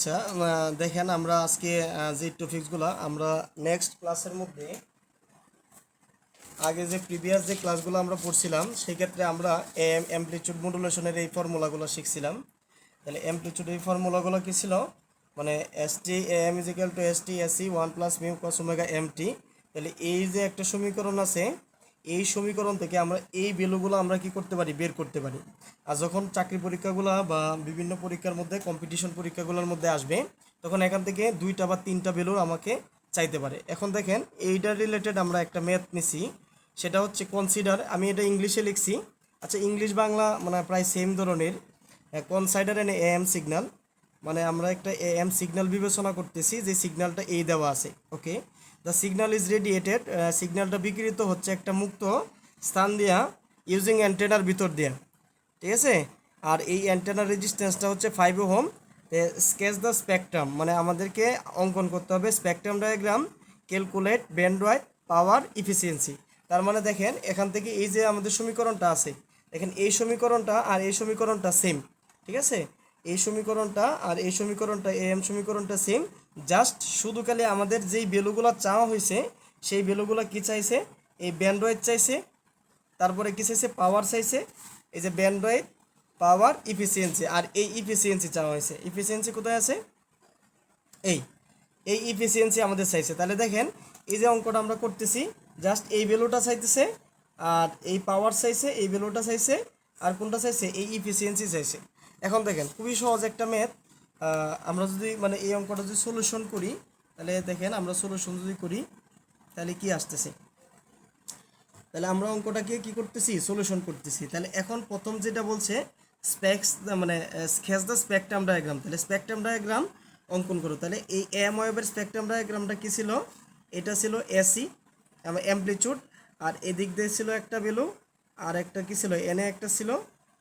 আচ্ছা, দেখেন আমরা আজকে যে টপিকসগুলো আমরা নেক্সট ক্লাসের মধ্যে আগে যে প্রিভিয়াস যে ক্লাসগুলো আমরা পড়ছিলাম সেই ক্ষেত্রে আমরা অ্যামপ্লিটিউড মডুলেশনের এই ফর্মুলাগুলো শিখছিলাম। তাহলে অ্যামপ্লিটিউড এই ফর্মুলাগুলো কী ছিল, মানে S T M is equal to S T AC one plus mu cos omega M T. তাহলে এই যে একটা সমীকরণ আছে, এই সমীকরণ থেকে আমরা এই ভ্যালুগুলো আমরা কি করতে পারি, বের করতে পারি। আর যখন চাকরি পরীক্ষাগুলো বা বিভিন্ন পরীক্ষার মধ্যে কম্পিটিশন পরীক্ষাগুলোর মধ্যে আসবে, তখন এখান থেকে দুইটা বা তিনটা ভ্যালুর আমাকে চাইতে পারে। এখন দেখেন এইটার রিলেটেড আমরা একটা ম্যাথ নিছি, সেটা হচ্ছে কনসিডার। আমি এটা ইংলিশে লিখছি। আচ্ছা, ইংলিশ বাংলা মানে প্রায় সেম ধরনের। কনসিডার এন এম সিগন্যাল, মানে আমরা একটা এম সিগন্যাল বিবেচনা করতেছি যে সিগন্যালটা এই দেওয়া আছে। ওকে, দ্য সিগন্যাল ইজ রেডিয়েটেড, সিগন্যালটা বিকৃত হচ্ছে একটা মুক্ত স্থান দিয়া ইউজিং অ্যান্টেনার ভিতর দিয়া, ঠিক আছে। আর এই অ্যান্টেনার রেজিস্ট্যান্সটা হচ্ছে 5 ওহম। স্কেচ দ্য স্পেকট্রাম, মানে আমাদেরকে অঙ্কন করতে হবে স্পেকট্রাম ডায়াগ্রাম, ক্যালকুলেট ব্যান্ডউইথ পাওয়ার ইফিসিয়েন্সি। তার মানে দেখেন এখান থেকে এই যে আমাদের সমীকরণটা আছে, দেখেন এই সমীকরণটা আর এই সমীকরণটা সেম, ঠিক আছে। এই সমীকরণটা আর এই সমীকরণটা এম সমীকরণটা সেম, জাস্ট শুধু খালি আমাদের যেই ভ্যালুগুলো চাওয়া হয়েছে সেই ভ্যালুগুলো কী চাইছে, এই ব্যান্ডউইথ চাইছে, তারপরে কী চাইছে, পাওয়ার চাইছে। এই যে ব্যান্ডউইথ পাওয়ার ইফিসিয়েন্সি, আর এই ইফিসিয়েন্সি চাওয়া হয়েছে। ইফিসিয়েন্সি কোথায় আছে, এই এই ইফিসিয়েন্সি আমাদের চাইছে। তাহলে দেখেন এই যে অঙ্কটা আমরা করতেছি, জাস্ট এই ভ্যালুটা চাইতেছে, আর এই পাওয়ার চাইছে, এই ভ্যালুটা চাইছে, আর কোনটা চাইছে, এই ইফিসিয়েন্সি চাইছে। এখন দেখেন খুবই সহজ একটা ম্যাথ। আমরা যদি মানে এই অঙ্কটা যদি সলিউশন করি, তাহলে দেখেন আমরা সলিউশন যদি করি তাহলে কি আসতেছে, তাহলে আমরা অঙ্কটাকে কি করতেছি, সলিউশন করতেছি। তাহলে এখন প্রথম যেটা বলছে স্পেক্স, মানে স্কেচ দ্য স্পেকট্রাম ডায়াগ্রাম। তাহলে স্পেকট্রাম ডায়াগ্রাম অঙ্কন করো। তাহলে এই এম ওয়েভের স্পেকট্রাম ডায়াগ্রামটা কী ছিল, এটা ছিল এসি অ্যামপ্লিটিউড, আর এদিক দিয়ে ছিল একটা ভ্যালু, আর একটা কী ছিল, এনে একটা ছিল,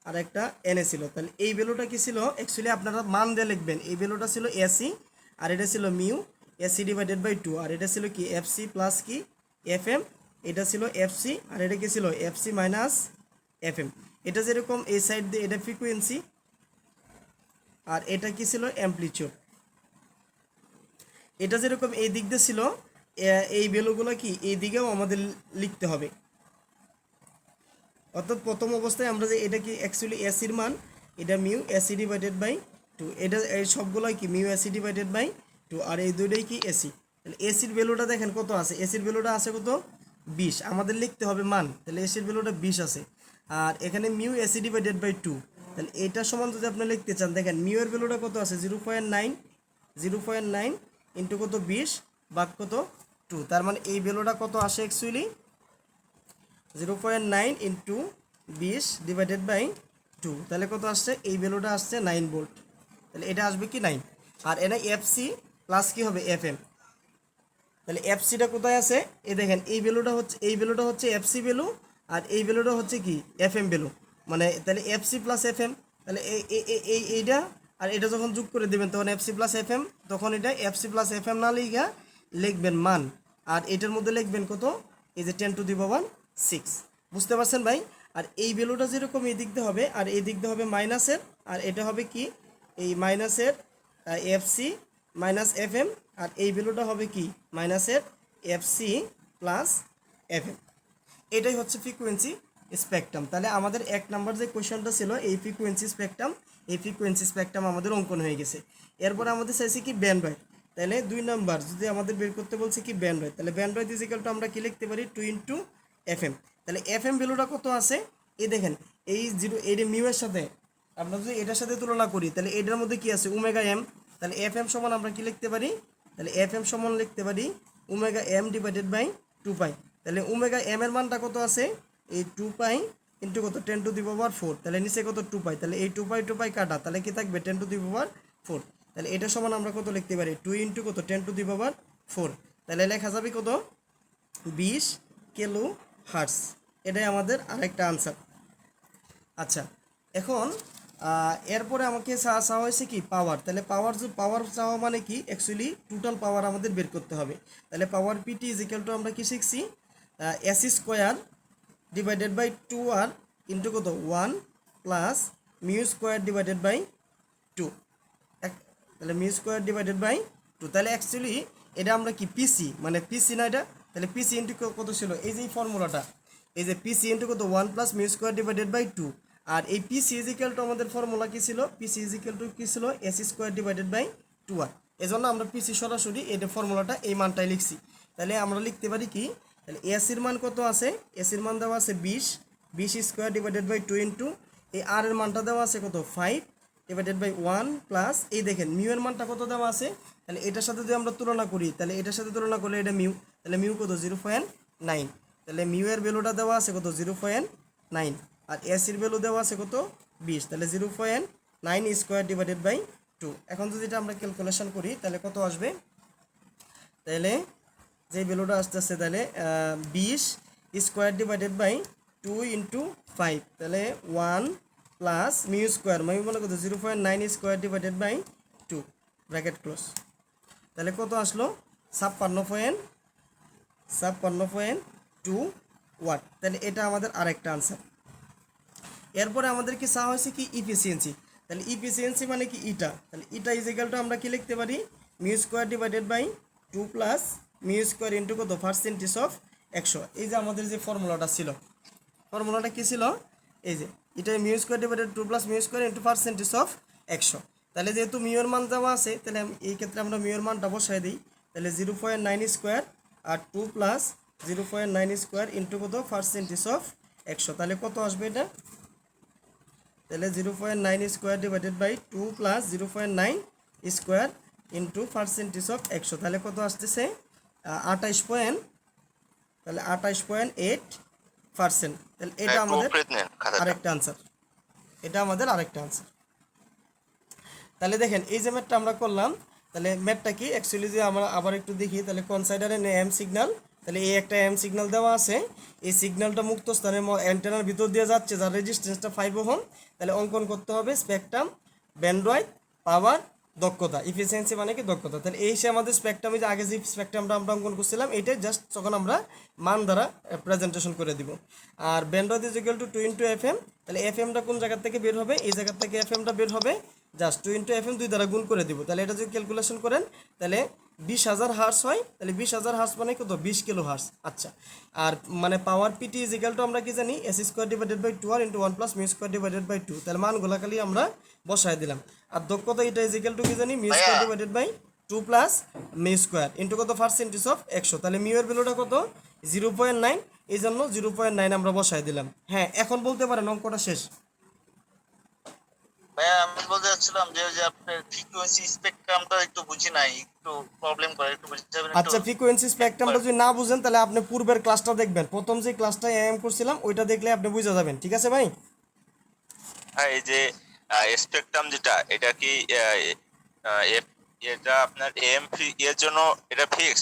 আর একটা এনে ছিল। তাহলে এই ভ্যালুটা কী ছিল, অ্যাকচুয়ালি আপনারা মান দিয়ে লিখবেন। এই ভ্যালুটা ছিল এসি, আর এটা ছিল মিউ এসি ডিভাইডেড বাই 2, আর এটা ছিল কি এফসি প্লাস কি এফএম, এটা ছিল এফসি, আর এটা কি ছিল এফসি মাইনাস এফএম। এটা যেরকম এই সাইড দিয়ে এটা ফ্রিকোয়েন্সি, আর এটা কি ছিল অ্যামপ্লিটিউড। এটা যেরকম এই দিক দিয়ে ছিল, এই ভ্যালুগুলো কি এই দিকেও আমাদের লিখতে হবে। অর্থাৎ প্রথম অবস্থায় আমরা যে এটা কি অ্যাকচুয়ালি এসির মান, এটা মিউ এসি ডিভাইডেড বাই 2, এটা এই সবগুলোই কি মিউ এসি ডিভাইডেড বাই 2, আর এই দুইটাই কি এসি। তাহলে এসির ভ্যালুটা দেখেন কত আছে, এসির ভ্যালুটা আছে কত 20, আমাদের লিখতে হবে মান। তাহলে এসির ভ্যালুটা 20 আছে, আর এখানে মিউ এসি ডিভাইডেড বাই 2। তাহলে এইটার সমান যদি আপনি লিখতে চান, দেখেন মিউ এর ভ্যালুটা কত আছে 0.9, 0.9 ইন্টু কত 20 বাদ কত 2। তার মানে এই ভ্যালুটা কত আসে অ্যাকচুয়ালি 0.9 ইন্টু 20 ডিভাইডেড বাই 2। তাহলে কত আসছে, এই ভ্যালুটা আসছে 9 ভোল্ট। তাহলে এটা আসবে কি 9, আর এনে এফসি প্লাস কি হবে এফএম। তাহলে এফসিটা কোথায় আছে, এই দেখেন এই ভ্যালুটা হচ্ছে, এই ভ্যালুটা হচ্ছে এফসি ভ্যালু, আর এই ভ্যালুটা হচ্ছে কি এফএম ভ্যালু। মানে তাহলে এফসি প্লাস এফএম, তাহলে এইটা আর এটা যখন যোগ করে দেবেন তখন এফসি প্লাস এফএম, তখন এটা এফসি প্লাস এফএম না লিখা লিখবেন মান, আর এটার মধ্যে লিখবেন কত, এই যে 10⁶। বুঝতে পারছেন ভাই। আর এই ভ্যালুটা যেরকম এই দিক দিয়ে হবে, আর এই দিক দিয়ে হবে মাইনাসের, আর এটা হবে কি এই মাইনাসের এফসি মাইনাস এফএম, আর এই ভ্যালুটা হবে কি মাইনাসের এফসি প্লাস এফএম। এটাই হচ্ছে ফ্রিকোয়েন্সি স্পেকট্রাম। তাহলে আমাদের এক নাম্বার যে কোয়েশ্চনটা ছিল এই ফ্রিকোয়েন্সি স্পেকট্রাম, এই ফ্রিকোয়েন্সি স্পেকট্রাম আমাদের অঙ্কন হয়ে গেছে। এরপরে আমাদের চাইছে কি ব্যান্ডউইথ। তাহলে 2 নাম্বার যদি আমাদের বের করতে বলছে কি ব্যান্ডউইথ, তাহলে ব্যান্ডউইথ ইজ ইকুয়াল টু আমরা কি লিখতে পারি 2 ইন্টু এফএম। তাহলে এফএম ভ্যালুটা কত আছে, এই দেখেন এই এই মিউ এর সাথে আমরা যদি এটার সাথে তুলনা করি, তাহলে এটার মধ্যে কি আছে ওমেগা এম। তাহলে এফএম সমান আমরা কি লিখতে পারি, তাহলে এফএম সমান লিখতে পারি ওমেগা এম ডিভাইডেড বাই 2 পাই। তাহলে ওমেগা এম এর মানটা কত আছে, এই 2 পাই ইন্টু কত 10⁴। তাহলে নিচে কত 2 পাই, তাহলে এই 2 পাই কাটা, তাহলে কি থাকবে 10⁴। তাহলে এটা সমান আমরা কত লিখতে পারি 2 ইন্টু কত 10⁴। তাহলে লেখা যাবে কত 20 কিলো হার্টস। এটাই আমাদের আরেকটা আনসার। আচ্ছা, এখন এরপরে আমাকে চাওয়া হয়েছে কি পাওয়ার। তাহলে পাওয়ার চাওয়া মানে কি অ্যাকচুয়ালি টোটাল পাওয়ার আমাদের বের করতে হবে। তাহলে power PT is equal to আমরা কি শিখছি AC square divided by 2r into কত 1 plus mu square divided by 2। তাহলে মিউ স্কোয়ার ডিভাইডেড বাই 2। তাহলে অ্যাকচুয়ালি এটা আমরা কি পিসি, মানে পিসি না এটা, তাহলে পিসি ইন্টু কত ছিল, এই যে ফর্মুলাটা, এই যে পিসি ইন্টু কত 1 plus mu square divided by 2। আর এই পিসি ইজিক্যাল টু আমাদের ফর্মুলা কী ছিল, পিসি ইজিক্যাল টু কী ছিল, AC square divided by 2r। এই জন্য আমরা পিসি সরাসরি এটা ফর্মুলাটা এই মানটাই লিখছি। তাহলে আমরা লিখতে পারি কি, তাহলে এসির মান কত আছে, এসির মান দেওয়া আছে 20 স্কোয়ার ডিভাইডেড বাই 2 ইন্টু এই আর এর মানটা দেওয়া আছে কত 5 ডিভাইডেড বাই 1 প্লাস এই দেখেন মিউ এর মানটা কত দেওয়া আছে, তাহলে এটার সাথে যদি আমরা তুলনা করি, তাহলে এটার সাথে তুলনা করলে এটা মিউ, তাহলে মিউ কত 0.9। তাহলে মিউ এর ভ্যালুটা দেওয়া আছে কত 0.9, আর এসির ভ্যালু দেওয়া আছে কত 20, তাহলে 0.9 স্কোয়ার ডিভাইডেড বাই 2। এখন যদি এটা আমরা ক্যালকুলেশন করি তাহলে কত আসবে, তাহলে যে ভ্যালুটা আসতেছে তাহলে 20 স্কোয়ার ডিভাইডেড বাই 2 ইন্টু 5, তাহলে 1 প্লাস মিউ স্কোয়ার, মিউ মানে কত 0.9 square divided by 2 bracket close. তাহলে কত আসলো 56.2 ওয়াট। তাহলে এটা আমাদের আরেকটা আনসার। এরপরে আমাদের কি চাওয়া হয়েছে কি ইফিসিয়েন্সি, তাহলে ইফিসিয়েন্সি মানে কি ইটা, তাহলে ইটা ইজিক্যাল টু আমরা কি লিখতে পারি, mu square divided by 2 plus mu square into কত পার্সেন্টেজ অফ 100। এই যে আমাদের যে ফর্মুলাটা ছিল, ফর্মুলাটা কী ছিল, এই যে এটা mu square divided 2 plus mu square into percentage of 100। তাহলে যেহেতু মিউর মান দেওয়া আছে, তাহলে এই ক্ষেত্রে আমরা মিউর মানটা বসাই দিই, তাহলে 0.9 স্কোয়ার আর 2 প্লাস 0.9 স্কোয়ার ইন্টু কত পার্সেন্টেজ অফ 100। তাহলে কত আসবে এটা, তাহলে 0.9 square divided by 2 plus 0.9 square into percentage of 100। তাহলে কত আসতেছে 28.8%। তাহলে এটা আমাদের আরেকটা আনসার, এটা আমাদের আরেকটা আনসার। তাহলে দেখেন এই যে ম্যাথটা আমরা করলাম, তাহলে ম্যাথটা কি অ্যাকচুয়ালি যে আমরা আবার একটু দেখি, তাহলে কনসাইডারে এম সিগন্যাল, তাহলে এই একটা এম সিগন্যাল দেওয়া আছে, এই সিগন্যালটা মুক্ত স্থানের অ্যান্টেনার ভিতর দিয়ে যাচ্ছে, যার রেজিস্ট্যান্সটা 5 ওহম। তাহলে অঙ্কন করতে হবে স্পেকট্রাম, ব্যান্ডউইথ, পাওয়ার, দক্ষতা, ইফিসিয়েন্সি মানে কি দক্ষতা। তাহলে এই সে আমাদের স্পেকট্রামে যে আগে যে স্পেকট্রামটা আমরা অঙ্কন করছিলাম, এইটাই জাস্ট তখন আমরা মান দ্বারা প্রেজেন্টেশন করে দিব। আর bandwidth is equal to 2 into FM, তাহলে এফএমটা কোন জায়গা থেকে বের হবে, এই জায়গা থেকে এফএমটা বের হবে, জাস্ট 2 ইন্টু FM 2 দ্বারা গুণ করে দিব। তাহলে এটা যদি ক্যালকুলেশন করেন তাহলে 20,000 হার্স হয়, তাহলে 20,000 হার্স মানে কত 20 কিলো হার্স। আচ্ছা, আর মানে power PT is equal to আমরা কি জানি, এস স্কোয়ার ডিভাইডেড বাই 2 আর into 1 plus mu square divided by 2। তাহলে মানগুলো খালি আমরা বসায় দিলাম। আর দক্ষতা এটা ইজ ইকুয়াল টু কি জানি, mu square divided by 2 plus mu square into কত পার্সেন্টেজ অফ 100। তাহলে মিউ এর ভ্যালুটা কত 0.9, এই জন্য 0.9 আমরা বসায় দিলাম। হ্যাঁ, এখন বলতে পারেন অঙ্কটা শেষ। ভাইয়া আমি বলতে চাচ্ছিলাম যে আপনার ফ্রিকোয়েন্সি স্পেকট্রামটা একটু বুঝি নাই, একটু প্রবলেম করে, একটু বুঝতে যাবেন একটু। আচ্ছা, ফ্রিকোয়েন্সি স্পেকট্রামটা যদি না বুঝেন তাহলে আপনি পূর্বের ক্লাসটা দেখবেন, প্রথম যে ক্লাসটা এম করছিলাম ওইটা দেখলে আপনি বুঝে যাবেন। ঠিক আছে ভাই? হ্যাঁ, এই যে স্পেকট্রাম যেটা, এটা কি এটা আপনার এম এর জন্য এটা ফিক্স?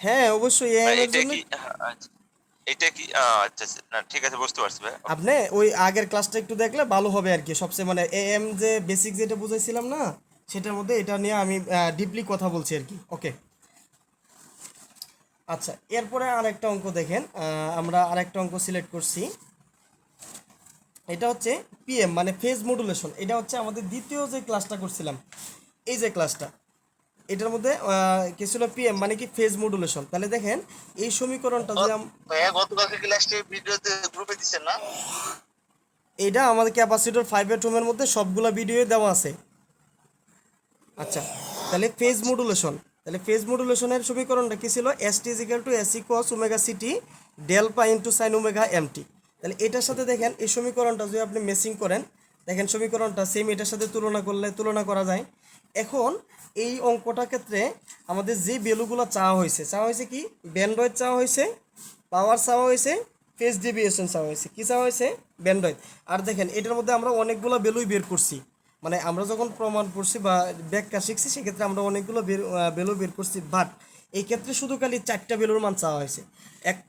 হ্যাঁ অবশ্যই এম এর এটা জন্য। কি এটা কি আচ্ছা আচ্ছা, না ঠিক আছে, বুঝতে পারছি ভাই। আপনি ওই আগের ক্লাসটা একটু দেখলে ভালো হবে আর কি। সবচেয়ে মানে এম যে বেসিক যেটা বুঝাইছিলাম না, সেটার মধ্যে এটা নিয়ে আমি ডিপলি কথা বলছি আর কি। ওকে, আচ্ছা, এরপরে আরেকটা অঙ্ক দেখেন, আমরা আরেকটা অঙ্ক সিলেক্ট করছি। এটা হচ্ছে পিএম মানে ফেজ মডুলেশন। এটা হচ্ছে আমাদের দ্বিতীয় যে ক্লাসটা করছিলাম, এই যে ক্লাসটা, এটার মধ্যে কি ছিল, পিএম মানে কি ফেজ মডুলেশন। তাহলে দেখেন এই সমীকরণটা যে ভাইয়া গতকালকে ক্লাসে ভিডিওতে গ্রুপে দিছেন না, এইটা আমাদের ক্যাপাসিটর 5 এর রুমের মধ্যে সবগুলা ভিডিও দেওয়া আছে। আচ্ছা, তাহলে ফেজ মডুলেশন, তাহলে ফেজ মডুলেশনের সমীকরণটা কি ছিল, S T is equal to AC cos omega CT del pi into sine omega MT. তাহলে এটার সাথে দেখেন এই সমীকরণটা যদি আপনি মেসিং করেন, দেখেন সমীকরণটা সেম এটার সাথে তুলনা করা যায়। এখন এই অঙ্কটার ক্ষেত্রে আমাদের যে ভ্যালুগুলো চাওয়া হয়েছে কি, ব্যান্ডউইথ চাওয়া হয়েছে, পাওয়ার চাওয়া হয়েছে, ফেজ ডেভিয়েশন চাওয়া হয়েছে। কী চাওয়া হয়েছে, ব্যান্ডউইথ। আর দেখেন এটার মধ্যে আমরা অনেকগুলো ভ্যালুই বের করছি, মানে আমরা যখন প্রমাণ করছি বা ব্যাখ্যা শিখছি সেক্ষেত্রে আমরা অনেকগুলো ভ্যালু বের করছি। বাট এই ক্ষেত্রে শুধু খালি 4টা ভ্যালুর মান চাওয়া হয়েছে।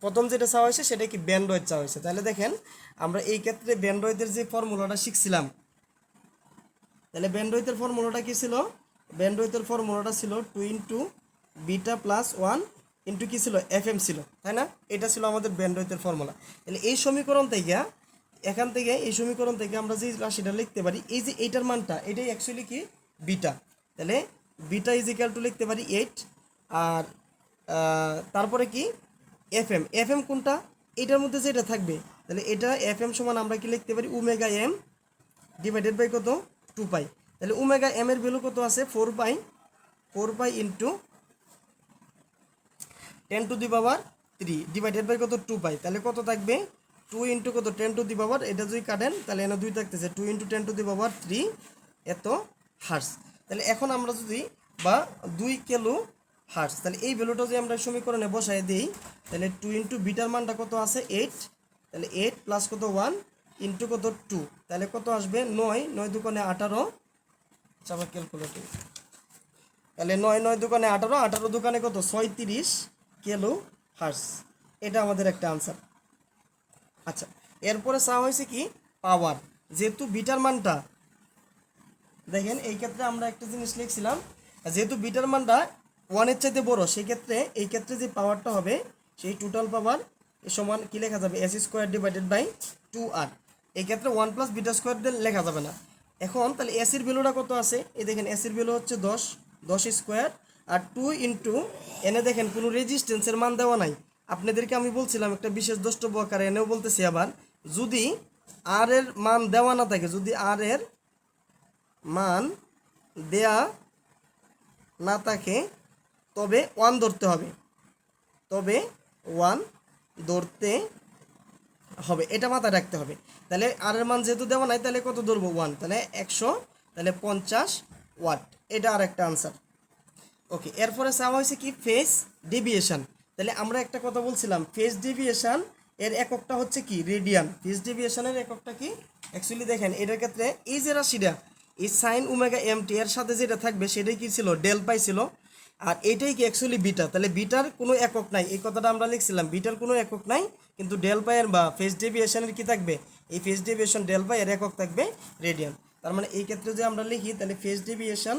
প্রথম যেটা চাওয়া হয়েছে সেটা কি, ব্যান্ডউইথ চাওয়া হয়েছে। তাহলে দেখেন আমরা এই ক্ষেত্রে ব্যান্ডউইথের যে ফর্মুলাটা শিখছিলাম, তাহলে ব্যান্ডউইথের ফর্মুলাটা কী ছিল, ব্যান্ডউইথের ফর্মুলাটা ছিল 2 ইন্টু বিটা প্লাস 1 ইন্টু কী ছিল, FM ছিল, তাই না? এটা ছিল আমাদের ব্যান্ডউইথের ফর্মুলা। তাহলে এই সমীকরণ থেকে, এখান থেকে এই সমীকরণ থেকে আমরা যে রাশিটা লিখতে পারি, এই যে এইটার মানটা, এটাই অ্যাকচুয়ালি কি বিটা। তাহলে বিটা ইজ ইকুয়াল টু লিখতে পারি 8। আর তারপরে কি এফএম কোনটা, এটার মধ্যে যেটা থাকবে তাহলে এটা এফএম সমান আমরা কি লিখতে পারি ওমেগা এম ডিভাইডেড বাই কত 2 পাই। তাহলে ওমেগা এম এর ভ্যালু কত আছে 4 pi into 10 to the power 3 divided by কত 2 পাই। তাহলে কত থাকবে 2 ইন্টু কত 10 টু দি পাওয়ার, এটা যদি কাটেন তাহলে এনে 2 থাকতেছে 2 ইন্টু 10 টু দি পাওয়ার 3 এত হার্টস। তাহলে এখন আমরা যদি বা 2 কিলো হার্টস, তাহলে এই ভ্যালুটা যদি আমরা সমীকরণে বসাই দিই তাহলে 2 ইন্টু বিটার মানটা কত আছে 8, তাহলে 8 প্লাস কত 1 ইন্টু কত 2, তাহলে কত আসবে 9, 9 দুগুণে 18, চাপা ক্যালকুলেটর, তাহলে 9, 9 দুগুণে 18, 18 দুগুণে কত 36 কিলো হার্টস। এটা আমাদের একটা আনসার। আচ্ছা, এরপরে চাওয়া হয়েছে কি পাওয়ার, যেহেতু বিটার মানটা দেখেন এই ক্ষেত্রে আমরা একটা জিনিস লিখছিলাম, যেহেতু বিটার মানটা 1 এর চাইতে বড়, সেই ক্ষেত্রে এই ক্ষেত্রে যে পাওয়ারটা হবে সেই টোটাল পাওয়ার সমান কি লেখা যাবে S square divided by 2r। এই ক্ষেত্রে 1 প্লাস বিটা স্কোয়ার দিয়ে লেখা যাবে না। এখন তাহলে এসির ভ্যালুটা কত আছে, এই দেখেন এসির ভ্যালু হচ্ছে 10 স্কোয়ার, আর 2 ইন্টু এনে দেখেন কোনো রেজিস্ট্যান্সের মান দেওয়া নাই। আপনাদেরকে আমি বলছিলাম একটা বিশেষ দ্রষ্টব্য আকারে, এনেও বলতেছি আবার, যদি আর এর মান দেওয়া না থাকে, যদি আর এর মান দেয়া না থাকে তবে 1 ধরতে হবে, তবে 1 ধরতে হবে, এটা মাথায় রাখতে হবে। তাহলে আর এর মান যেহেতু দেওয়া নাই তাহলে কত ধরবো 1, তাহলে 100, তাহলে 50 ওয়াট, এটা আর একটা আনসার। ওকে, এরপরে চাওয়া হয়েছে কি ফেজ ডেভিয়েশন। তাহলে আমরা একটা কথা বলছিলাম, ফেজ ডেভিয়েশন এর এককটা হচ্ছে কি রেডিয়ান। ফেজ ডেভিয়েশনের এককটা কি অ্যাকচুয়ালি দেখেন এটার ক্ষেত্রে এই যে রাশিটা এই সাইন ওমেগা এমটি এর সাথে যেটা থাকবে সেটাই কি ছিল ডেল পাই ছিল, আর এটাই কি অ্যাকচুয়ালি বিটা। তাহলে বিটার কোনো একক নাই, এই কথাটা আমরা লিখছিলাম বিটার কোনো একক নাই, কিন্তু ডেল পাই এর বা ফেজ ডেভিয়েশনের কি থাকবে, এই ফেজ ডেভিয়েশন ডেল পাই এর একক থাকবে রেডিয়ান। তার মানে এই ক্ষেত্রে যদি আমরা লিখি তাহলে ফেজ ডেভিয়েশন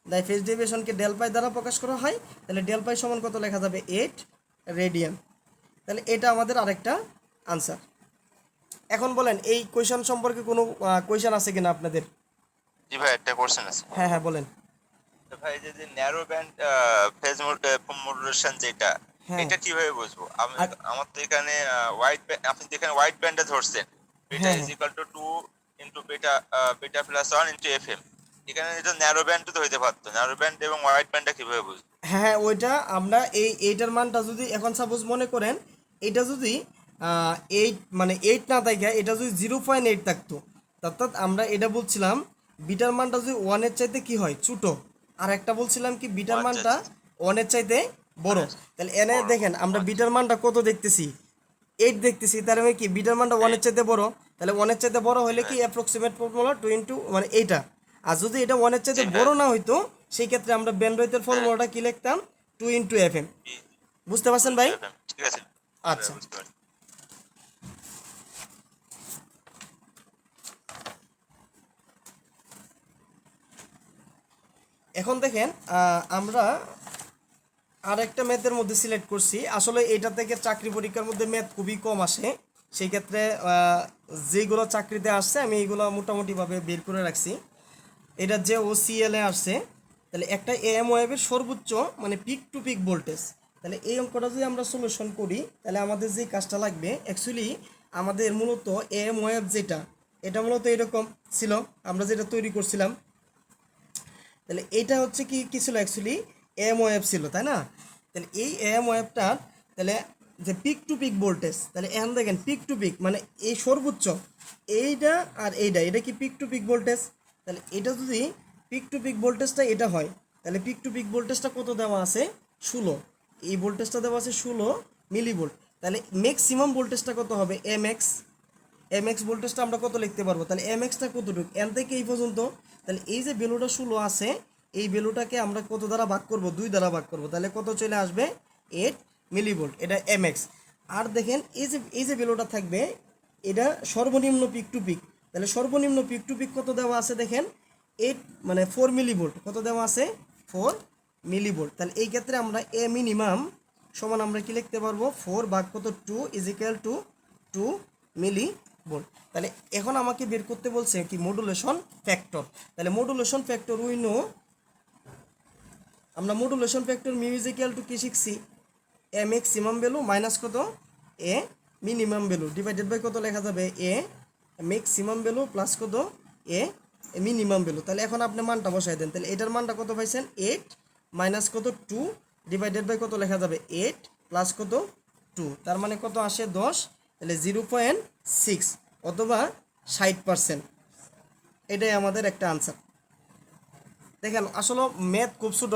তাই ফেজ ডেভিয়েশনকে ডেল পাই দ্বারা প্রকাশ করা হয়, তাহলে ডেল পাই সমান কত লেখা যাবে 8 রেডিয়ান। তাহলে এটা আমাদের আরেকটা আনসার। এখন বলেন এই কোয়েশন সম্পর্কে কোনো কোয়েশন আছে কিনা আপনাদের? জি ভাই, একটা কোশ্চেন আছে। হ্যাঁ বলেন। তো ভাই যে ন্যারো ব্যান্ড ফেজ মডুলেশন যেটা, হ্যাঁ এটা কিভাবে বুঝবো? আর- আমার তো এখানে হোয়াইট, আপনি যেখানে হোয়াইট ব্যান্ডে ধরছেন, বিটা হ্যাঁ ইজ হ্যাঁ equal to 2 into beta plus 1 into FM. এখানে এটা ন্যারো ব্যান্ড তো হইতে পারতো, ন্যারো ব্যান্ড এবং হোয়াইট ব্যান্ডটা কিভাবে বুঝবো? হ্যাঁ ওইটা আমরা এইটার মানটা যদি এখন সাপোজ মনে করেন এটা যদি 8 মানে 8 না থাকে, এটা যদি 0.8 থাকতো, অর্থাৎ আমরা এটা বলছিলাম বিটার মানটা যদি 1 এর চাইতে কি হয় ছোটো, আর একটা বলছিলাম কি বিটার আচ্ছা, মানটা আচ্ছা। 1 এর চাইতে বড়। তাহলে এনে বড়। দেখেন আমরা বিটার মানটা কত দেখতেছি 8 দেখতেছি, তার মানে কি বিটার মানটা 1 এর চাইতে বড়, তাহলে 1 এর চাইতে বড় হলে কি অ্যাপ্রক্সিমেট ফর্মুলা 2 ইন্টু মানে এইটা। আর যদি এটা 1 এর চাইতে জি, হ্যাঁ। বড় না হইতো সেই ক্ষেত্রে আমরা ব্যান্ডউইথের ফর্মুলাটা কি লিখতাম 2 ইন্টু এফএম। বুঝতে পারছেন ভাই? ঠিক আছে। আচ্ছা, বুঝতে পারছি। এখন দেখেন আমরা আর একটা ম্যাথের মধ্যে সিলেক্ট করছি। আসলে এটা থেকে চাকরি পরীক্ষার মধ্যে ম্যাথ খুবই কম আসে, সেই ক্ষেত্রে যেগুলো চাকরিতে আসছে আমি এইগুলো মোটামুটিভাবে বের করে রাখছি। এটা যে ওসিএলে আসছে, তাহলে একটা এএম ওয়েভের সর্বোচ্চ মানে পিক টু পিক ভোল্টেজ, তাহলে এই অঙ্কটা যদি আমরা সলিউশন করি তাহলে আমাদের যে কাজটা লাগবে অ্যাকচুয়ালি আমাদের মূলত এএম ওয়েভ যেটা, এটা মূলত এরকম ছিল আমরা যেটা তৈরি করছিলাম। তাহলে এইটা হচ্ছে কি ছিল অ্যাকচুয়ালি এএম ওয়েভ ছিল, তাই না? তাহলে এই এএম ওয়েভটার তাহলে যে পিক টু পিক ভোল্টেজ, তাহলে এখন দেখেন পিক টু পিক মানে এই সর্বোচ্চ এইটা আর এটা কি পিক টু পিক ভোল্টেজ। তাহলে এটা যদি পিক টু পিক ভোল্টেজটা এটা হয়, তাহলে পিক টু পিক ভোল্টেজটা কত দেওয়া আছে 16, এই ভোল্টেজটা দেওয়া আছে 16 মিলিভোল্ট। তাহলে ম্যাক্সিমাম ভোল্টেজটা কত হবে এমএক্স ভোল্টেজটা আমরা কত লিখতে পারবো, তাহলে এমএক্সটা কতটুকু এন থেকে এই পর্যন্ত। তাহলে এই যে ভ্যালুটা 16 আছে এই ভ্যালুটাকে আমরা কত দ্বারা ভাগ করব, 2 দ্বারা ভাগ করব, তাহলে কত চলে আসবে 8 মিলিভোল্ট, এটা এমএক্স। আর দেখেন এই যে ভ্যালুটা থাকবে এটা সর্বনিম্ন পিক টু পিক, তাহলে সর্বনিম্ন পিক টু পিক কত দেওয়া আছে দেখেন 8 মানে 4 মিলিভোল্ট, কত দেওয়া আছে 4 মিলিভোল্ট। তাহলে এই ক্ষেত্রে আমরা এ মিনিমাম সমান আমরা কি লিখতে পারবো 4 ভাগ কত 2 is equal to 2 millivolt. তাহলে এখন আমাকে বের করতে বলছে কি মডুলেশন ফ্যাক্টর। তাহলে মডুলেশন ফ্যাক্টর উই নো, আমরা modulation factor mu is equal to কি শিখছি, এ ম্যাক্সিমাম ভ্যালু মাইনাস কত A minimum value divided by কত লেখা যাবে এ ম্যাক্সিমাম ভ্যালু প্লাস কত এ মিনিমাম ভ্যালু। তাহলে এখন আপনি মানটা বসাই দেন, তাহলে এটার মানটা কত পাইছেন 8 মাইনাস কত 2 ডিভাইডেড বাই কত লেখা যাবে 8 প্লাস কত 2, তার মানে কত আসে 10, তাহলে 0.6 অথবা 60%। এটাই আমাদের একটা আনসার। দেখেন আসলে ম্যাথ খুব ছোট,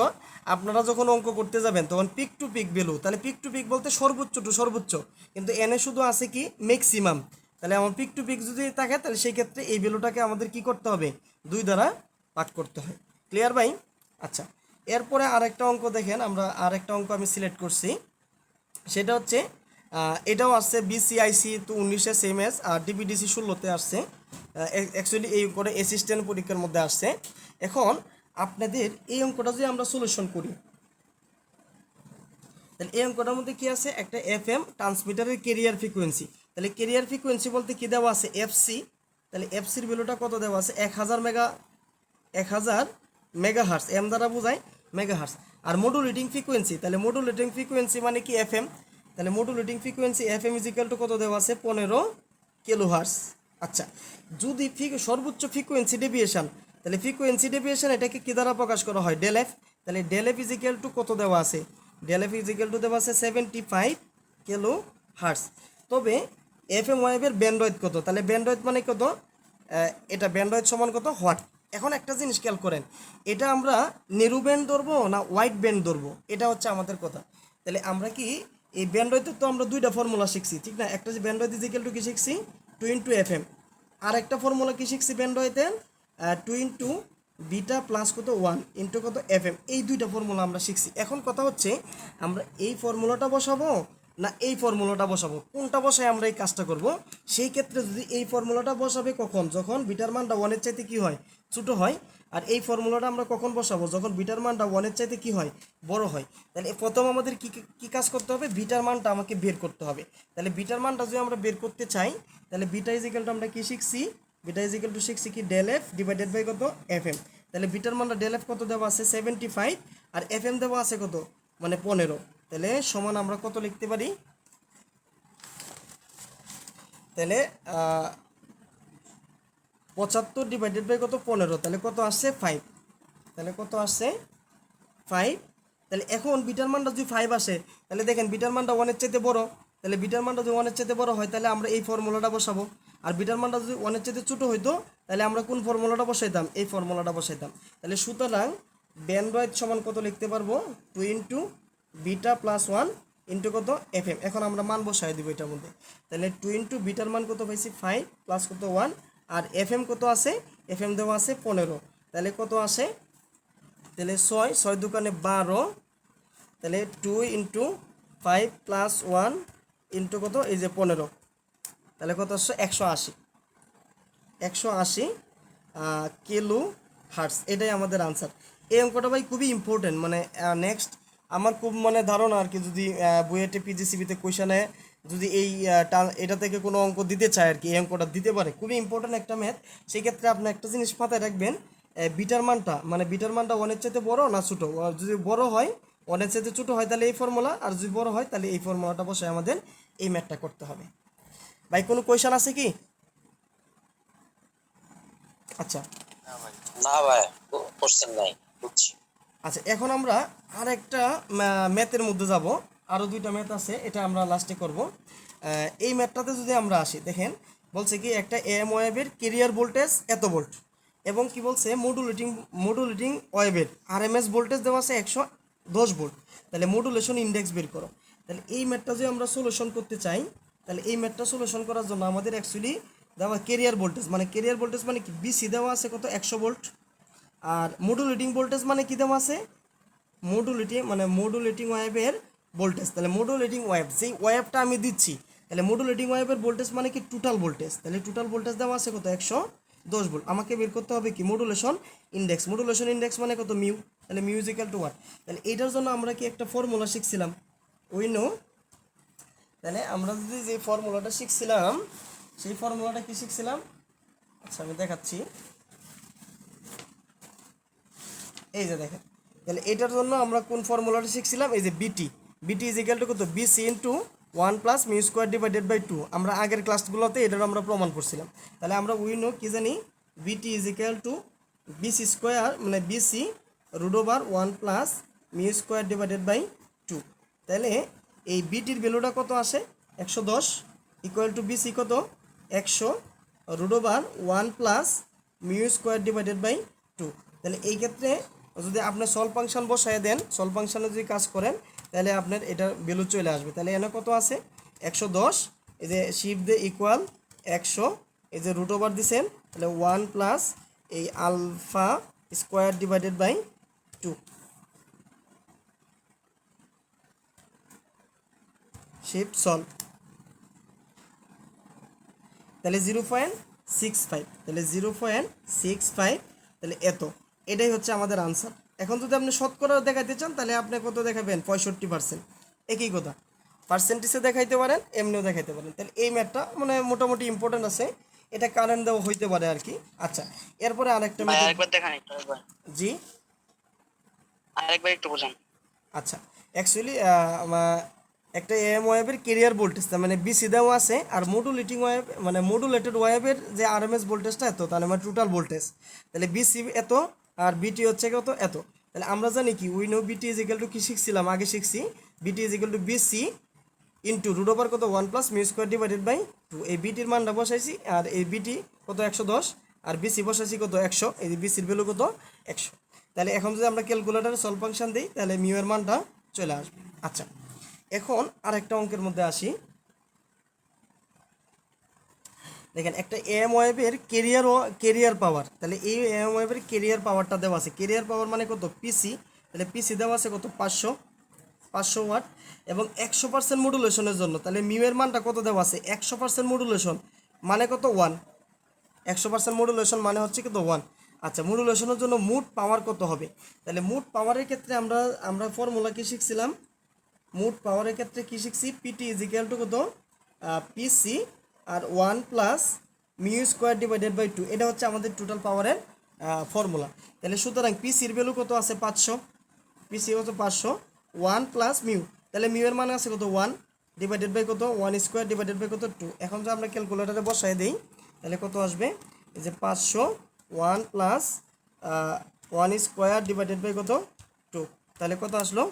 আপনারা যখন অঙ্ক করতে যাবেন তখন পিক টু পিক ভ্যালু, তাহলে পিক টু পিক বলতে সর্বোচ্চ টু সর্বোচ্চ, কিন্তু এনে শুধু আছে কি ম্যাক্সিমাম। তাহলে আমার পিক টু পিক যদি থাকে তাহলে সেই ক্ষেত্রে এই ভ্যালুটাকে আমাদের কি করতে হবে 2 দ্বারা ভাগ করতে হয়। ক্লিয়ার ভাই? আচ্ছা, এরপরে আরেকটা অঙ্ক দেখেন, আমরা আরেকটা অঙ্ক আমি সিলেক্ট করছি, সেটা হচ্ছে এটাও আসছে বিসিআইসি তো 19-এ সেম এস, আর ডিপিডিসি 16-তে আসছে। অ্যাকচুয়ালি এই অঙ্কটা অ্যাসিস্ট্যান্ট পরীক্ষার মধ্যে আসছে। এখন আপনাদের এই অঙ্কটা যদি আমরা সলিউশন করি, তাহলে এই অঙ্কটার মধ্যে কি আছে, একটা এফএম ট্রান্সমিটারের ক্যারিয়ার ফ্রিকোয়েন্সি। তাহলে ক্যারিয়ার ফ্রিকোয়েন্সি বলতে কি দেওয়া আছে এফসি, তাহলে এফসির ভ্যালুটা কত দেওয়া আছে 1000 মেগাহার্টজ, এম দ্বারা বোঝায় মেগাহার্টজ। আর মডুলেটিং ফ্রিকোয়েন্সি, তাহলে মডুলেটিং ফ্রিকোয়েন্সি মানে কি এফএম, তাহলে modulating frequency FM is equal to কত দেওয়া আছে 15 কিলোহার্টজ। আচ্ছা, যদি সর্বোচ্চ ফ্রিকোয়েন্সি ডেভিয়েশন, তাহলে ফ্রিকোয়েন্সি ডেভিয়েশন এটাকে কি দ্বারা প্রকাশ করা হয় ডেল এফ, তাহলে del F is equal to কত দেওয়া আছে, del F is equal to দেওয়া আছে 75 কিলো হার্টজ। তবে এফ এম ওয়েভের ব্যান্ডউইথ কত, তাহলে ব্যান্ডউইথ মানে কত, এটা ব্যান্ডউইথ সমান কত হোয়াট। এখন একটা জিনিস খেয়াল করেন, এটা আমরা নেরু ব্যান্ড ধরবো না ওয়াইড ব্যান্ড ধরবো, এটা হচ্ছে আমাদের কথা। তাহলে আমরা কি এই ব্যান্ডউইথের তো আমরা দুইটা ফর্মুলা শিখছি, ঠিক না, একটা যে ব্যান্ডউইথ ইজ ইকুয়াল টু কি শিখছি 2 ইন্টু এফ এম, আর একটা ফর্মুলা কি শিখছি ব্যান্ডউইথের 2 ইন্টু বিটা প্লাস কত 1 ইন্টু কত এফ এম, এই দুইটা ফর্মুলা আমরা শিখছি। এখন কথা হচ্ছে আমরা এই ফর্মুলাটা বসাবো না এই ফর্মুলাটা বসাবো, কোনটা বসায় আমরা এই কাজটা করব। সেই ক্ষেত্রে যদি এই ফর্মুলাটা বসাবে কখন, যখন বিটার মানটা 1-এর চাইতে কি হয় ছোটো হয়, আর এই ফর্মুলাটা আমরা কখন বসাবো যখন বিটার মানটা 1-এর চাইতে কি হয় বড় হয়। তাহলে প্রথম আমাদের কি কাজ করতে হবে, বিটার মানটা আমাকে বের করতে হবে। তাহলে বিটার মানটা যদি আমরা বের করতে চাই, তাহলে বিটা ইজ ইকুয়াল টু আমরা কি শিখছি, বিটা ইজ ইকুয়াল টু শিখছি কি ডেল এফ ডিভাইডেড বাই কত এফ এম। তাহলে বিটার মানটা ডেল এফ কত দেওয়া আছে 75 আর এফ এম দেওয়া আছে কত মানে 15, তাহলে সমান আমরা কত লিখতে পারি, তাহলে 75 ডিভাইডেড বাই কত 15, তাহলে কত আসছে 5, তাহলে কত আসছে 5। তাহলে এখন বিটার মানটা যদি 5 আসে, তাহলে দেখেন বিটার মানটা 1-এর চাইতে বড়, তাহলে বিটার মানটা যদি 1-এর চাইতে বড় হয় তাহলে আমরা এই ফর্মুলাটা বসাবো। আর বিটার মানটা যদি 1-এর চাইতে ছোটো হইতো তাহলে আমরা কোন ফর্মুলাটা বসাইতাম, এই ফর্মুলাটা বসাইতাম। তাহলে সুতরাং ব্যান্ডউইথ সমান কত লিখতে পারবো 2 ইন্টু বিটা প্লাস 1 ইন্টু কত এফ এম। এখন আমরা মান বসাই দিব এটার মধ্যে, তাহলে 2 ইন্টু বিটার মান কত পাইছি 5 প্লাস কত 1, আর এফ এম কত আছে, এফ এম দেওয়া আছে 15, তাহলে কত আসে, তাহলে 6 দোকানে 12, তাহলে 2 ইন্টু 5 প্লাস 1 ইন্টু কত এই যে 15, তাহলে কত আসছে 180 কিলো হার্টস। এটাই আমাদের আনসার। এই অঙ্কটা ভাই খুবই ইম্পর্টেন্ট, মানে নেক্সট আমার খুব মানে ধারণা আর কি, যদি বুয়েটে পিজিসিবিতে কোয়েশনে যদি এই এটা থেকে কোনো অঙ্ক দিতে চায় আর কি, এই অঙ্কটা দিতে পারে, খুবই ইম্পর্টেন্ট একটা ম্যাথ। সেই ক্ষেত্রে আপনি একটা জিনিস মাথায় রাখবেন, বিটার মানটা 1-এর চাইতে বড় না ছোটো, যদি বড় হয় 1-এর চাইতে ছোটো হয় তাহলে এই ফর্মুলা, আর যদি বড় হয় তাহলে এই ফর্মুলাটা বসে আমাদের এই ম্যাথটা করতে হবে। ভাই কোনো কোয়েশন আছে কি? আচ্ছা না ভাই, কোশ্চেন নাই, বুঝছি। আচ্ছা, এখন আমরা আর একটা ম্যাথের মধ্যে যাব, আরও দুইটা ম্যাথ আছে, এটা আমরা লাস্টে করব। এই ম্যাথটাতে যদি আমরা আসি, দেখেন বলছে কি একটা এম ওয়েভের ক্যারিয়ার ভোল্টেজ এত ভোল্ট, এবং কি বলছে মডুলেটিং ওয়েভের আরএমএস ভোল্টেজ দেওয়া আছে 110 ভোল্ট, তাহলে মডুলেশন ইন্ডেক্স বের করো। তাহলে এই ম্যাথটা যদি আমরা সলিউশন করতে চাই, তাহলে এই ম্যাথটা সলিউশন করার জন্য আমাদের অ্যাকচুয়ালি দেওয়া ক্যারিয়ার ভোল্টেজ মানে কি বিসি দেওয়া আছে কত 100 ভোল্ট, আর মডুলেটিং ভোল্টেজ মানে কি দেওয়া আছে মডুলেটিং ওয়েভের ভোল্টেজ, তাহলে মডুলেটিং ওয়েভ যেই ওয়েভটা আমি দিচ্ছি, তাহলে মডুলেটিং ওয়েভের ভোল্টেজ মানে কি টোটাল ভোল্টেজ, তাহলে টোটাল ভোল্টেজ দেওয়া আছে কত 110 ভোল্ট। আমাকে বের করতে হবে কি মডুলেশন ইন্ডেক্স মানে কত মিউ, তাহলে mu is equal to watt. তাহলে এইটার জন্য আমরা কি একটা ফর্মুলা শিখছিলাম উই নো, তাহলে আমরা যদি যে ফর্মুলাটা শিখছিলাম সেই ফর্মুলাটা কি শিখছিলাম? আচ্ছা আমি দেখাচ্ছি, এই যে দেখেন, তাহলে এটার জন্য আমরা কোন ফর্মুলাটা শিখছিলাম? এই যে BT, BT is equal to কত? BC into 1 plus mu square divided by 2। আমরা আগের ক্লাসগুলোতে এটার আমরা প্রমাণ করছিলাম। তাহলে আমরা উইনো কি জানি? BT is equal to BC square, মানে BC root over 1 plus mu square divided by 2। তাহলে এই বিটির ভ্যালুটা কত আসে? 110 ইকুয়াল টু বিসি কত? 100 root over 1 plus mu square divided by 2। তাহলে এই ক্ষেত্রে যদি আপনি সলভ ফাংশন বসায় দেন, সলভ ফাংশনে যদি কাজ করেন, তাহলে আপনার এটার ভ্যালু চলে আসবে। তাহলে এখানে কত আছে? 110, এই যে শিফট দিয়ে ইকুয়াল 100, এই যে রুট ওভার দিছেন, তাহলে 1 প্লাস এই alpha square divided by 2। Shift solve, তাহলে 0.65, তাহলে 0.65, তাহলে এটাই হচ্ছে আমাদের আনসার। এখন যদি আপনি শতকরা দেখাইতে চান, তাহলে আপনি কত দেখাবেন? 65%। একই কথা, পার্সেন্টেজে দেখাইতে পারেন, এমনিও দেখাইতে পারেন। তাহলে এই ম্যাথটা মানে মোটামুটি ইম্পর্টেন্ট আছে, এটা কারেন্ট দেওয়া হইতে পারে আর কি। আচ্ছা, এরপরে আরেকটা ভাই method- আরেকবার দেখান একটু, একবার জি আরেকবার একটু বোঝান। আচ্ছা, অ্যাকচুয়ালি একটা এম ওয়েভের কেরিয়ার ভোল্টেজটা মানে বিসি দেওয়া আছে, আর মডুলেটিং ওয়েভ মানে মডুলেটেড ওয়েভের যে আরএমএস ভোল্টেজটা এত, তাহলে আমার টোটাল ভোল্টেজ, তাহলে বিসি এত আর বিটি হচ্ছে কত? এত। তাহলে আমরা জানি কি we know BT is equal to কি শিখছিলাম? আগে শিখছি BT is equal to BC into root over কত? 1 plus mu square divided by 2। এই বিটির মানটা বসাইছি, আর এই বিটি কত? 110, আর বিসি বসাইছি কত? 100। এই বিসির ভ্যালু কত? 100। তাহলে এখন যদি আমরা ক্যালকুলেটারে সলভ ফাংশন দিই, তাহলে মিউ এর মানটা চলে আসবে। আচ্ছা, এখন আরেকটা অঙ্কের মধ্যে আসি। দেখেন, একটা এম ওয়েভের কেরিয়ার পাওয়ার, তাহলে এই এম ওয়েভের কেরিয়ার পাওয়ারটা দেওয়া আছে। কেরিয়ার পাওয়ার মানে কত? পিসি, তাহলে পিসি দেওয়া আছে কত? 500 ওয়াট, এবং 100% মডুলেশনের জন্য, তাহলে মিউ এর মানটা কত দেওয়া আছে? 100% মডুলেশন মানে কত? 1। 100% মডুলেশন মানে হচ্ছে কত? 1। আচ্ছা, মডুলেশনের জন্য মোট পাওয়ার কত হবে? তাহলে মোট পাওয়ারের ক্ষেত্রে আমরা ফর্মুলা কি শিখছিলাম? মোট পাওয়ারের ক্ষেত্রে কি শিখছি? পিটি ইজ ইকুয়াল টু কত? পিসি আর 1 plus mu square divided by 2। এটা হচ্ছে আমাদের টোটাল পাওয়ারের ফর্মুলা। তাহলে সুতরাং পিসির ভ্যালু কত আছে? 500। পিসি কত? 500, 1 প্লাস মিউ, তাহলে মিউ এর মানে আছে কত? 1 ডিভাইডেড বাই কত? 1 স্কোয়ার ডিভাইডেড বাই কত? 2। এখন যদি আমরা ক্যালকুলেটারে বসাই দিই, তাহলে কত আসবে? এই যে 500 1 প্লাস 1 স্কোয়ার ডিভাইডেড বাই কত? 2, তাহলে কত আসলো?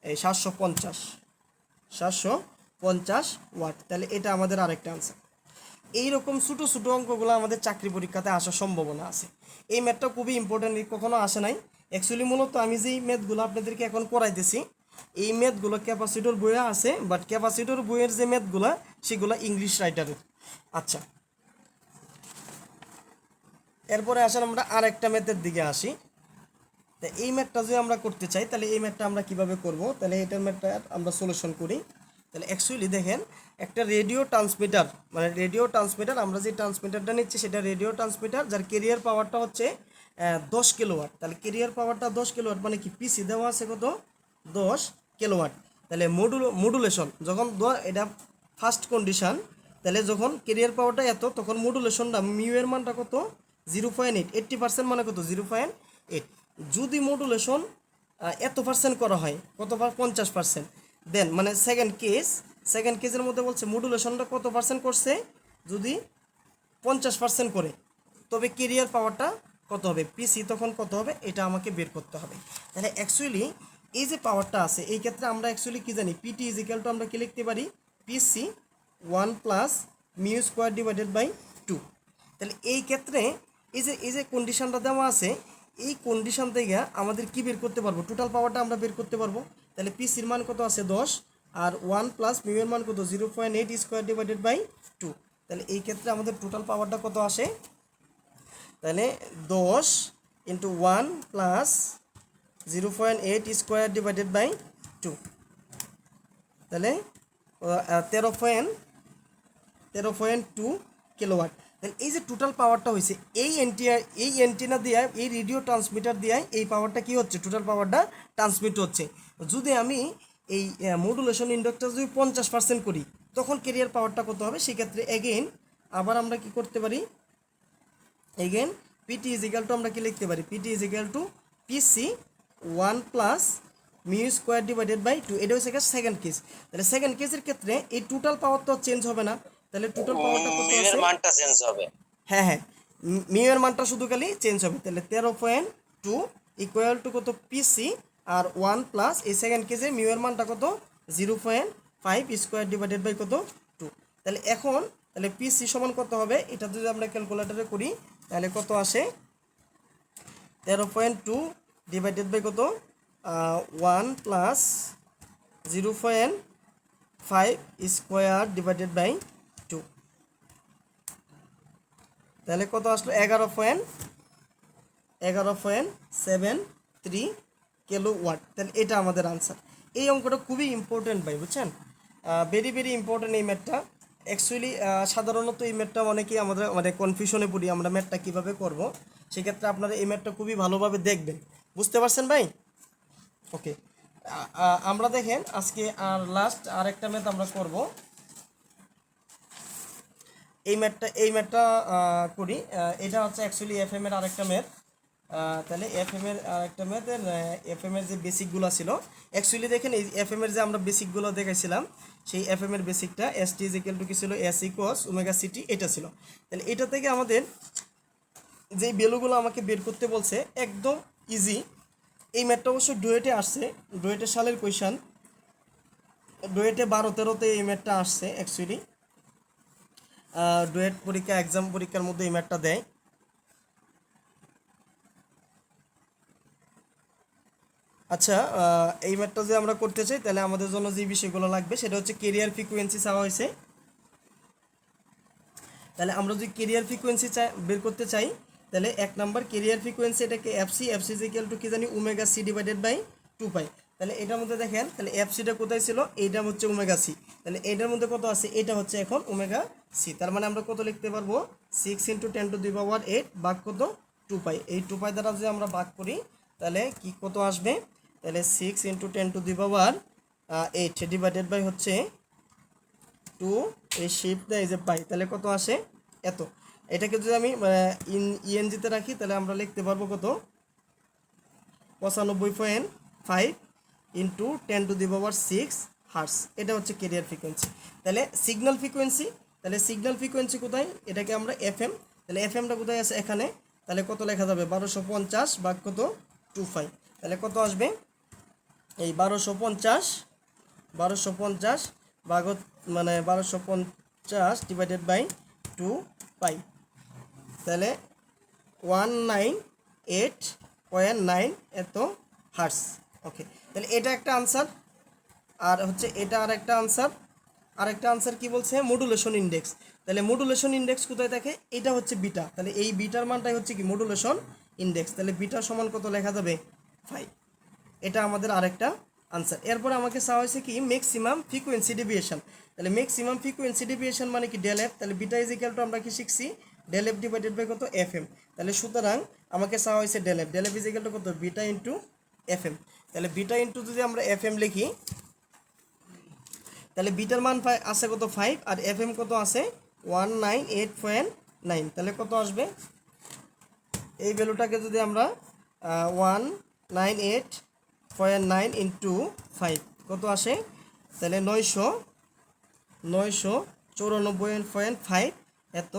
এই 750 ওয়াট। তাহলে এটা আমাদের আরেকটা আনসার। এইরকম ছোটো ছোটো অঙ্কগুলো আমাদের চাকরি পরীক্ষাতে আসার সম্ভাবনা আছে। এই ম্যাথটা খুবই ইম্পর্টেন্ট, কখনো আসে নাই। অ্যাকচুয়ালি মূলত আমি যেই ম্যাথগুলো আপনাদেরকে এখন করাইতেছি, এই ম্যাথগুলো ক্যাপাসিটর বইয়ে আছে, বাট ক্যাপাসিটর বইয়ের যে ম্যাথগুলো সেগুলো ইংলিশ রাইটারের। আচ্ছা, এরপরে আসেন আমরা আরেকটা ম্যাথের দিকে আসি। তা এই ম্যাথটা যদি আমরা করতে চাই, তাহলে এই ম্যাথটা আমরা কিভাবে করব? তাহলে এটার ম্যাথটা আমরা সলিউশন করি। তাহলে অ্যাকচুয়ালি দেখেন, একটা রেডিও ট্রান্সমিটার, মানে রেডিও ট্রান্সমিটার, আমরা যে ট্রান্সমিটারটা নিচ্ছি সেটা রেডিও ট্রান্সমিটার, যার কেরিয়ার পাওয়ারটা হচ্ছে 10 কিলোওয়াট। তাহলে কেরিয়ার পাওয়ারটা 10 কিলোওয়াট, মানে কি পিসি দেওয়া আছে কত? 10 কিলোওয়াট। তাহলে মডুলেশন যখন এটা ফার্স্ট কন্ডিশন, তাহলে যখন কেরিয়ার পাওয়ারটা এত, তখন মডুলেশনটা মিউ এর মানটা কত? 0.8। 80% মানে কত? 0.8। যদি মডুলেশন এত পার্সেন্ট করা হয়, কত? 50%, দেন মানে সেকেন্ড কেসের মধ্যে বলছে মডুলেশনটা কত পার্সেন্ট করছে? যদি 50% করে, তবে কেরিয়ার পাওয়ারটা কত হবে? পিসি তখন কত হবে? এটা আমাকে বের করতে হবে। তাহলে অ্যাকচুয়ালি এই যে পাওয়ারটা আছে, এই ক্ষেত্রে আমরা অ্যাকচুয়ালি কী জানি? পিটি ইজ ইকুয়াল টু আমরা কী লিখতে পারি? PC 1 plus mu square divided by 2। তাহলে এই ক্ষেত্রে এই যে কন্ডিশনটা দেওয়া আছে, এই কন্ডিশন থেকে আমাদের কি বের করতে পারবো? টোটাল পাওয়ারটা আমরা বের করতে পারবো। তাহলে পিসির মান কত আছে? 10, আর 1 প্লাস মিউ এর মান কত? 0.8 স্কোয়ার ডিভাইডেড বাই 2। তাহলে এই ক্ষেত্রে আমাদের টোটাল পাওয়ারটা কত আসে? তাহলে 10 into 1 plus 0.8 square divided by 2, তাহলে 13.2 কিলোওয়াট। তাহলে এই যে টোটাল পাওয়ারটা হয়েছে, এই এন্টিনা দিয়ে, এই রেডিও ট্রান্সমিটার দিয়ে এই পাওয়ারটা কি হচ্ছে? টোটাল পাওয়ারটা ট্রান্সমিট হচ্ছে। যদি আমি এই মডুলেশন ইন্ডাক্টর যদি 50% করি, তখন কেরিয়ার পাওয়ারটা কত হবে? সেক্ষেত্রে এগেইন আবার আমরা কি করতে পারি, again PT is equal to আমরা কি লিখতে পারি, PT is equal to PC 1 plus mu square divided by 2। এটা হচ্ছে সেকেন্ড কেস। তাহলে সেকেন্ড কেসের ক্ষেত্রে এই টোটাল পাওয়ার তো চেঞ্জ হবে না, তাহলে টোটাল পাওয়ারটা কত মিউ এর আছে, মানটা চেঞ্জ হবে। হ্যাঁ হ্যাঁ, মিউ এর মানটা শুধু খালি চেঞ্জ হবে। তাহলে 13.2 ইকুয়াল টু কত পিসি আর 1 প্লাস এই সেকেন্ড কেসে মিউ এর মানটা কত 0.5 স্কোয়ার ডিভাইডেড বাই কত 2। তাহলে এখন তাহলে পিসি সমান কত হবে, এটা যদি আমরা ক্যালকুলেটরে করি তাহলে কত আসে, 13.2 ডিভাইডেড বাই কত 1 প্লাস 0.5 স্কোয়ার ডিভাইডেড বাই 2। তাহলে কত আসলো 11.73 কিলো ওয়াট। তাহলে এটা আমাদের আনসার। এই অঙ্কটা খুবই ইম্পর্টেন্ট ভাই, বুঝছেন, ভেরি ভেরি ইম্পর্টেন্ট এই ম্যাথটা। অ্যাকচুয়ালি সাধারণত এই ম্যাথটা অনেকেই আমাদের মানে কনফিউশনে পড়ি আমরা ম্যাথটা কীভাবে করব। সেক্ষেত্রে আপনারা এই ম্যাথটা খুবই ভালোভাবে দেখবেন, বুঝতে পারছেন ভাই? ওকে, আমরা দেখেন আজকে আর লাস্ট আরেকটা ম্যাথ আমরা করব। এই ম্যাথটা করি। এটা হচ্ছে অ্যাকচুয়ালি এফএম এর আরেকটা ম্যাথ। তাহলে এফএম এর আরেকটা ম্যাথের এফএম এর যে বেসিকগুলো ছিল, অ্যাকচুয়ালি দেখেন এই এফএম এর যে আমরা বেসিকগুলো দেখাইছিলাম, সেই এফএম এর বেসিকটা এসটি ইজ ইকুয়াল টু কি ছিল, এসি কস ওমেগা সিটি, এটা ছিল। তাহলে এটা থেকে আমাদের যেই ভ্যালুগুলো আমাকে বের করতে বলছে একদম ইজি। এই ম্যাথটা অবশ্য ডুয়েটে আসছে, ডুয়েটের সালের কোয়েশন, ডুয়েটে 12-13-তে এই ম্যাথটা আসছে। অ্যাকচুয়ালি ডুয়েট পরীক্ষা এক্সাম পরীক্ষার মধ্যে এই ম্যাথটা দেয়। আচ্ছা, এই ম্যাথটা যে আমরা করতে চাই তাহলে আমাদের জন্য যে বিষয়গুলো লাগবে সেটা হচ্ছে কেরিয়ার ফ্রিকোয়েন্সি চাওয়া হয়েছে। তাহলে আমরা যদি কেরিয়ার ফ্রিকোয়েন্সি বের করতে চাই তাহলে 1 নাম্বার কেরিয়ার ফ্রিকোয়েন্সি এটাকে FC, FC is equal to কি জানি ওমেগা সি ডিভাইডেড বাই 2 পাই। তাহলে এটার মধ্যে দেখেন তাহলে এফসিটা কোথায় ছিল, এইটা হচ্ছে ওমেগা সি। তাহলে এটার মধ্যে কত আছে, এটা হচ্ছে এখন ওমেগা সি। তার মানে আমরা কত লিখতে পারবো, 6 × 10⁸ ভাগ কত 2 পাই। এই 2 পাই দ্বারা যদি আমরা ভাগ করি তাহলে কি কত আসবে, তাহলে 6 × 10⁸ ডিভাইডেড বাই হচ্ছে 2, এই শিফট দেয় এই যে পাই, তাহলে কত আসে এত। এটাকে যদি আমি ইএনজিতে রাখি তাহলে আমরা লিখতে পারবো কত 95.5 × 10⁶ হার্টস। এটা হচ্ছে কেরিয়ার ফ্রিকোয়েন্সি। তাহলে সিগন্যাল ফ্রিকোয়েন্সি, তাহলে সিগন্যাল ফ্রিকোয়েন্সি কোথায়, এটাকে আমরা এফএম, তাহলে এফএমটা কোথায় আছে এখানে, তাহলে কত লেখা যাবে 1250 ভাগ কত 2 পাই। তাহলে কত আসবে, এই 1250 ভাগ মানে 1250 ডিভাইডেড বাই 2 পাই, তাহলে 198.9 এত হার্টস। ওকে, তাহলে এটা একটা আনসার। আর হচ্ছে এটা আরেকটা আনসার। আরেকটা আনসার কি বলছে, মডুলেশন ইন্ডেক্স। তাহলে মডুলেশন ইন্ডেক্স কোথায় থাকে, এটা হচ্ছে বিটা। তাহলে এই বিটার মানটাই হচ্ছে কি মডুলেশন ইন্ডেক্স। তাহলে বিটা সমান কত লেখা যাবে 5। এটা আমাদের আরেকটা আনসার। এরপরে আমাকে চাওয়া হয়েছে কি ম্যাক্সিমাম ফ্রিকোয়েন্সি ডেভিয়েশন। তাহলে ম্যাক্সিমাম ফ্রিকোয়েন্সি ডেভিয়েশন মানে কি ডেল এফ। তাহলে বিটা ইজ ইকুয়াল টু আমরা কি শিখছি, ডেল এফ ডিভাইডেড বাই কত এফএম। তাহলে সুতরাং আমাকে চাওয়া হয়েছে del F, del F is equal to কত বিটা ইন্টু এফএম। তাহলে বিটা ইন্টু যদি আমরা এফএম লিখি তাহলে বিটার মান আছে কত 5 আর এফএম কত আছে 198.9। তাহলে কত আসবে, এই ভ্যালুটাকে যদি আমরা 198.9 ইন্টু 5 কত আসে, তাহলে 994.5 এত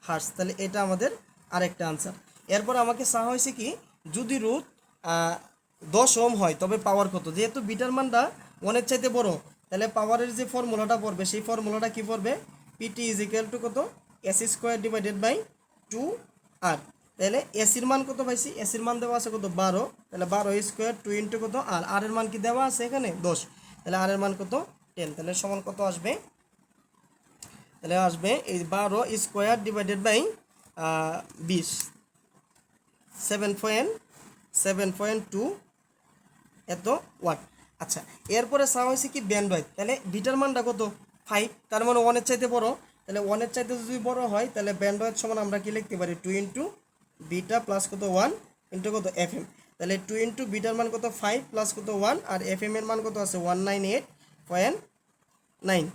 হার্টস। তাহলে এটা আমাদের আরেকটা আনসার। এরপর আমাকে চাওয়া হয়েছে কি যদি রুট 10 ওহম হয় তবে পাওয়ার কত। যেহেতু বিটার মানটা 1-এর চাইতে বড়, তাহলে পাওয়ারের যে ফর্মুলাটা পড়বে সেই ফর্মুলাটা কি পড়বে, পিটি ইজ ইকুয়াল টু কত AC square divided by 2r। তাহলে এসির মান কত পাইছি, এসির মান দেওয়া আছে কত 12, তাহলে 12 স্কোয়ার 2 ইন্টু কত আর আর এর মান কি দেওয়া আছে এখানে 10, তাহলে আর এর মান কত 10। তাহলে সমান কত আসবে, তাহলে আসবে এই 12 স্কোয়ার ডিভাইডেড বাই 20, 7.2 এত ওয়াট। আচ্ছা, এরপরে চাওয়া হয়েছে কি ব্যান্ডউইথ। তাহলে বিটার মানটা কত 5, তার মানে 1-এর চাইতে বড়। তাহলে 1-এর চাইতে যদি বড় হয় তাহলে ব্যান্ডউইথ সমান আমরা কি লিখতে পারি 2 ইন্টু বিটা প্লাস কত 1 ইন্টু কত এফএম। তাহলে 2 ইন্টু বিটার মান কত 5 প্লাস কত 1 আর এফএম এর মান কত আছে 198.9।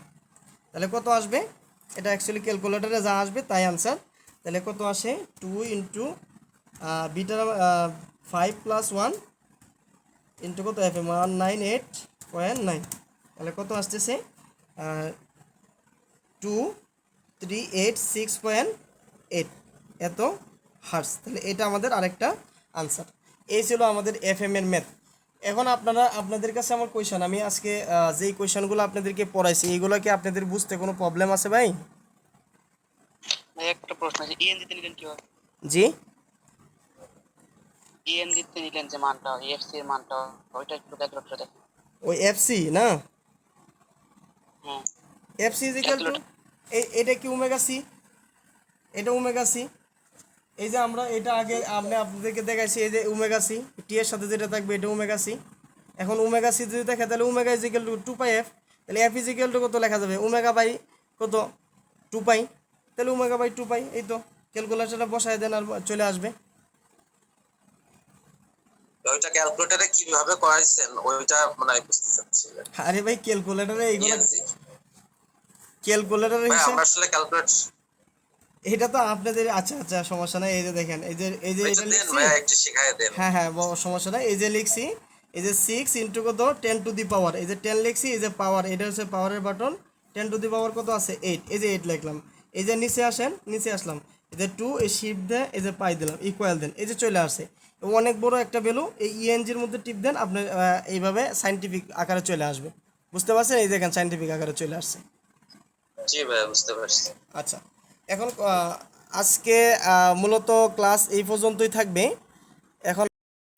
তাহলে কত আসবে, এটা অ্যাকচুয়ালি ক্যালকুলেটরে যা আসবে তাই আনসার। তাহলে কত আসে 2 ইন্টু বিটা 5 প্লাস 1 ইন্টু কত এফএম 198.9, তাহলে কত আসতেছে 2386.8 এত হার্টস। তাহলে এটা আমাদের আরেকটা আনসার। এই ছিল আমাদের এফএম এর ম্যাথ। এখন আপনাদের কাছে আমার কোয়েশন, আমি আজকে যেই কোয়েশনগুলো আপনাদেরকে পড়াইছি এইগুলো কি আপনাদের বুঝতে কোনো প্রবলেম আছে ভাই? ভাই একটা প্রশ্ন আছে, ইএন দিতে নিলেন কিভাবে? জি, ইএন দিতে নিলেন যে মানটা, এফসি এর মানটা, ওইটা একটু ক্যালকুলেটরে দেখেন। ওই এফসি না, হ্যাঁ এফসি ইজ ইকুয়াল টু এটা কি ওমেগা সি, এটা ওমেগা সি। এই যে আমরা এটা আগে আপনাদেরকে দেখাইছি, এই যে ওমেগা সি টি এর সাথে যেটা থাকবে এটা ওমেগা সি। এখন ওমেগা সি যদি দেখে তাহলে omega is equal to 2 pi F, তাহলে এফ ইজ ইকুয়াল টু কত লেখা যাবে ওমেগা বাই কত 2 পাই, তাহলে ওমেগা বাই 2 পাই। এই তো ক্যালকুলেটরটা বসায় দেন আর চলে আসবে। ওইটা ক্যালকুলেটরে কিভাবে করাইছেন ওইটা মানে আমি বুঝতে চাচ্ছি। আরে ভাই ক্যালকুলেটরে এইগুলো ENC ক্যালকুলেটরের ভাই হিসাব, আমরা আসলে ক্যালকুলেট এটা তো আপনাদের আচ্ছা আচ্ছা সমস্যা নাই। এই যে দেখেন এই যে এটা এটা দেন লিখছি, ভাই একটু শিখায় দেন। হ্যাঁ হ্যাঁ সমস্যা নাই। এই যে লিখছি, এই যে 6 ইন্টু কত 10 টু দি পাওয়ার, এই যে 10 লিখছি, এই যে পাওয়ার এটা হচ্ছে পাওয়ারের বাটন, 10 টু দি পাওয়ার কত আছে 8, এই যে 8 লিখলাম। এই যে নিচে আসেন, নিচে আসলাম, এই যে 2 এই শিফট দেন, এই যে পাই দিলাম, ইকুয়াল দেন, এই যে চলে আসে। অনেক বড় একটা ভ্যালু, এই ইএনজির মধ্যে টিপ দেন, আপনার এইভাবে সাইন্টিফিক আকারে চলে আসবে। বুঝতে পারছেন? এই দেখেন সাইন্টিফিক আকারে চলে আসছে। জি ভাই বুঝতে পারছি। আচ্ছা, এখন আজকে মূলত ক্লাস এই পর্যন্তই থাকবে।